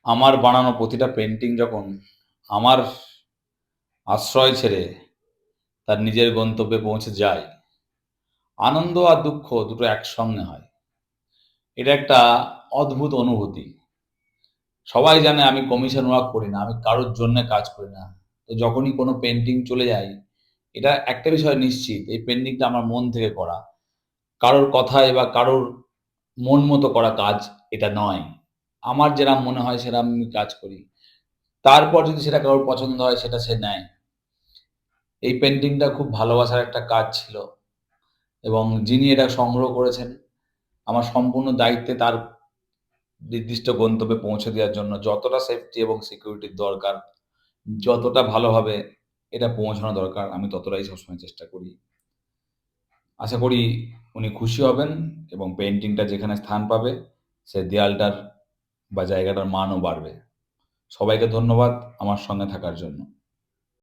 আমার বানানো প্রতিটা পেন্টিং যখন আমার আশ্রয় ছেড়ে তার নিজের গন্তব্যে পৌঁছে যায়, আনন্দ আর দুঃখ দুটো একসঙ্গে হয়। এটা একটা অদ্ভুত অনুভূতি। সবাই জানে আমি কমিশন ওয়ার্ক করি না, আমি কারোর জন্য কাজ করি না। তো যখনই কোনো পেন্টিং চলে যায়, এটা একটা বিষয় নিশ্চিত, এই পেন্টিংটা আমার মন থেকে করা। কারোর কথায় বা কারোর মন মতো করা কাজ এটা নয়। আমার যেরকম মনে হয় সেরকম আমি কাজ করি। তারপর যদি সেটা কারোর পছন্দ হয় সেটা সে নেয়। এই পেন্টিংটা খুব ভালোবাসার একটা কাজ ছিল এবং যিনি এটা সংগ্রহ করেছেন, আমার সম্পূর্ণ দায়িত্বে তার নির্দিষ্ট গন্তব্যে পৌঁছে দেওয়ার জন্য যতটা সেফটি এবং সিকিউরিটির দরকার, যতটা ভালোভাবে এটা পৌঁছানো দরকার, আমি ততটাই সবসময় চেষ্টা করি। আশা করি উনি খুশি হবেন এবং পেইন্টিংটা যেখানে স্থান পাবে, সে দেয়ালটার বা জায়গাটার মানও বাড়বে। সবাইকে ধন্যবাদ আমার সঙ্গে থাকার জন্য।